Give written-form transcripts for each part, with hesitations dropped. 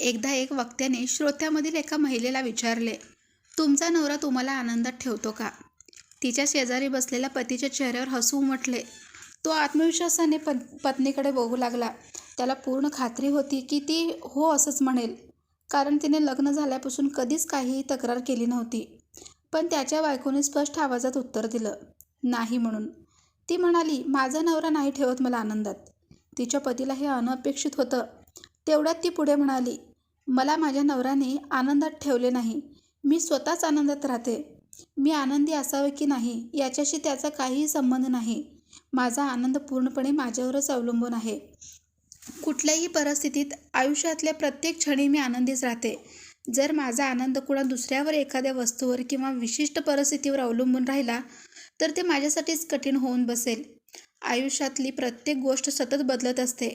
एकदा एक वक्त्याने श्रोत्यामधील एका महिलेला विचारले, तुमचा नवरा तुम्हाला आनंदात ठेवतो का? तिच्या शेजारी बसलेल्या पतीच्या चेहऱ्यावर हसू उमटले. तो आत्मविश्वासाने पत्नीकडे बघू लागला. त्याला पूर्ण खात्री होती की ती हो असंच म्हणेल, कारण तिने लग्न झाल्यापासून कधीच काहीही तक्रार केली नव्हती. पण त्याच्या बायकोने स्पष्ट आवाजात उत्तर दिलं, नाही म्हणून. ती म्हणाली, माझा नवरा नाही ठेवत मला आनंदात. तिच्या पतीला हे अनपेक्षित होतं. तेवढ्यात ती पुढे म्हणाली, मला माझ्या नवऱ्याने आनंदात ठेवले नाही. मी स्वतःच आनंदात राहते. मी आनंदी असावे की नाही याच्याशी त्याचा काहीही संबंध नाही. माझा आनंद पूर्णपणे माझ्यावरच अवलंबून आहे. कुठल्याही परिस्थितीत आयुष्यातल्या प्रत्येक क्षणी मी आनंदीच राहते. जर माझा आनंद कुणा दुसऱ्यावर, एखाद्या वस्तूवर किंवा विशिष्ट परिस्थितीवर अवलंबून राहिला तर ते माझ्यासाठीच कठीण होऊन बसेल. आयुष्यातली प्रत्येक गोष्ट सतत बदलत असते.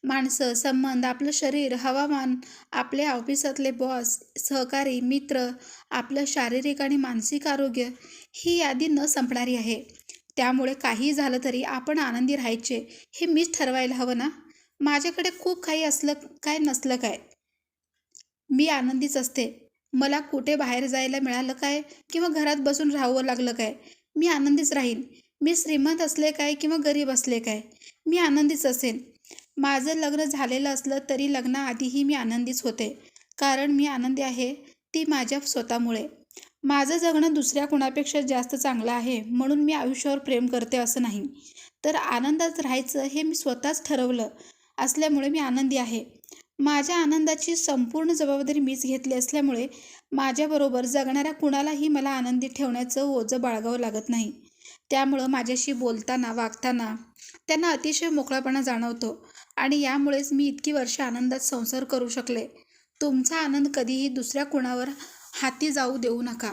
माणसं, संबंध, आपलं शरीर, हवामान, आपले ऑफिसातले बॉस, सहकारी, मित्र, आपलं शारीरिक आणि मानसिक आरोग्य, ही यादी न संपणारी आहे. त्यामुळे काहीही झालं तरी आपण आनंदी राहायचे हे मीच ठरवायला हवं ना. माझ्याकडे खूप काही असलं काय नसलं काय, मी आनंदीच असते. मला कुठे बाहेर जायला मिळालं काय किंवा घरात बसून राहावं लागलं काय, मी आनंदीच राहीन. मी श्रीमंत असले काय किंवा गरीब असले काय, मी आनंदीच असेन. माझं लग्न झालेलं असलं तरी लग्नाआधीही मी आनंदीच होते. कारण मी आनंदी आहे ती माझ्या स्वतःमुळे. माझं जगणं दुसऱ्या कुणापेक्षा जास्त चांगलं आहे म्हणून मी आयुष्यावर प्रेम करते असं नाही. तर आनंदात राहायचं हे मी स्वतःच ठरवलं असल्यामुळे मी आनंदी आहे. माझ्या आनंदाची संपूर्ण जबाबदारी मीच घेतली असल्यामुळे माझ्याबरोबर जगणाऱ्या कुणालाही मला आनंदी ठेवण्याचं ओझं बाळगावं लागत नाही. त्यामुळं माझ्याशी बोलताना, वागताना त्यांना अतिशय मोकळापणा जाणवतो आणि यामुळेच मी इतकी वर्ष आनंदात संसार करू शकले. तुमचा आनंद कधीही दुसऱ्या कुणावर हाती जाऊ देऊ नका.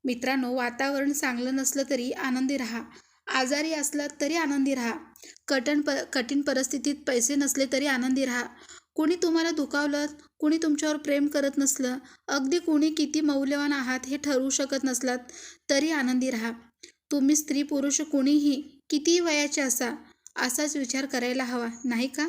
मित्रांनो, वातावरण चांगलं नसलं तरी आनंदी राहा. आजारी असलात तरी आनंदी राहा. कठीण परिस्थितीत पैसे नसले तरी आनंदी राहा. कुणी तुम्हाला दुखावलं, कुणी तुमच्यावर प्रेम करत नसलं, अगदी कुणी किती मौल्यवान आहात हे ठरवू शकत नसलात तरी आनंदी राहा. तुम्ही स्त्री पुरुष कुणीही कितीही वयाचे असा, असाच विचार करायला हवा, नाही का?